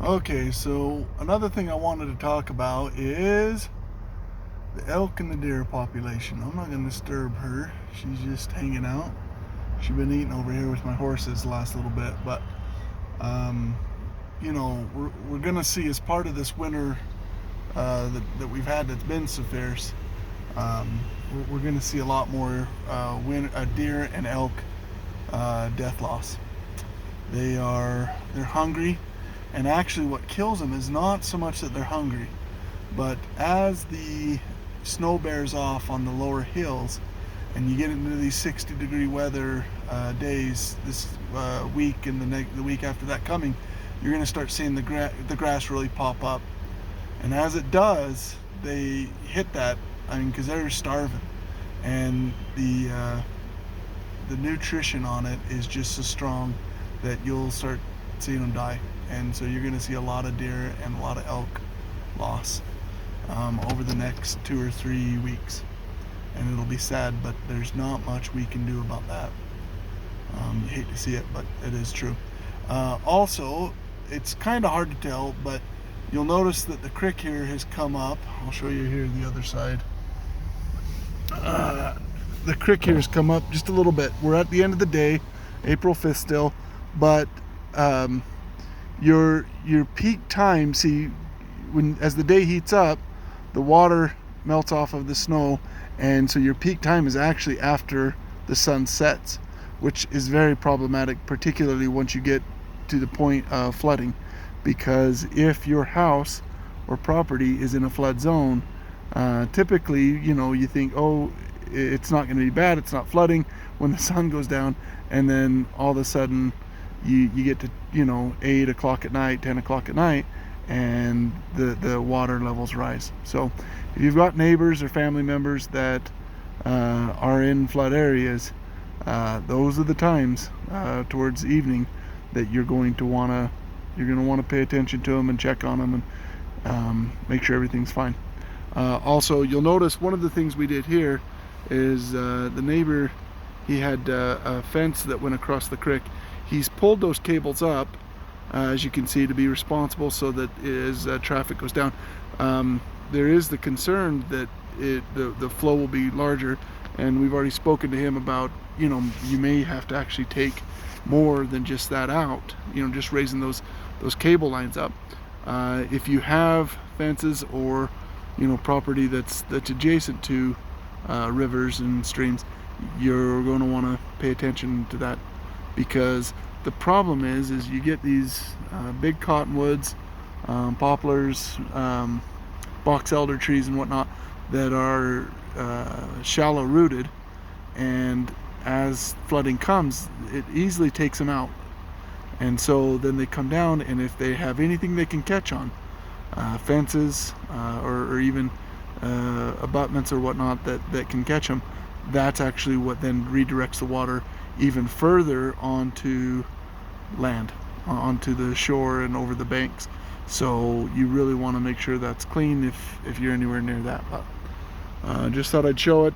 Okay, so another thing I wanted to talk about is the elk and the deer population. I'm not going to disturb her. She's just hanging out. She's been eating over here with my horses the last little bit, but um, we're going to see as part of this winter that we've had that's been so fierce. We're going to see a lot more deer and elk death loss. They're hungry, and actually what kills them is not so much that they're hungry, but as the snow bears off on the lower hills and you get into these 60-degree weather days this week and the week after that coming, you're going to start seeing the grass really pop up. And as it does, they hit that, because they're starving, and the nutrition on it is just so strong that you'll start seeing them die. And so you're going to see a lot of deer and a lot of elk loss over the next 2 or 3 weeks. And it'll be sad, but there's not much we can do about that. You hate to see it, but it is true. Also, it's kind of hard to tell, but you'll notice that the creek here has come up. I'll show you here the other side. The creek here has come up just a little bit. We're at the end of the day, April 5th still, but your peak time, see, as the day heats up, the water melts off of the snow, and so your peak time is actually after the sun sets, which is very problematic, particularly once you get to the point of flooding, because if your house or property is in a flood zone, typically, you think, oh, it's not going to be bad, it's not flooding when the sun goes down, and then all of a sudden you get to 8 o'clock at night, 10 o'clock at night, and the water levels rise. So if you've got neighbors or family members that are in flood areas, those are the times towards evening that you're going to want to pay attention to them and check on them and make sure everything's fine. Also, you'll notice one of the things we did here is the neighbor, he had a fence that went across the creek. He's pulled those cables up, as you can see, to be responsible so that as traffic goes down. There is the concern that the flow will be larger, and we've already spoken to him about, you may have to actually take more than just that out, just raising those cable lines up. If you have fences or property that's adjacent to rivers and streams, you're going to want to pay attention to that, because the problem is you get these big cottonwoods, poplars, box elder trees and whatnot that are shallow rooted, and as flooding comes, it easily takes them out. And so then they come down, and if they have anything they can catch on, fences or even abutments or whatnot that can catch them, that's actually what then redirects the water even further onto land, onto the shore and over the banks. So you really want to make sure that's clean if you're anywhere near that. But just thought I'd show it.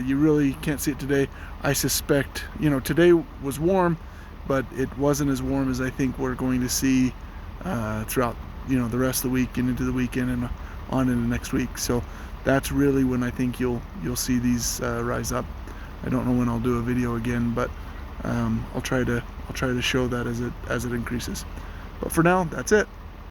You really can't see it today. I suspect, today was warm, but it wasn't as warm as I think we're going to see throughout the rest of the week and into the weekend and on into next week. So that's really when I think you'll see these rise up. I don't know when I'll do a video again, but I'll try to show that as it increases. But for now, that's it.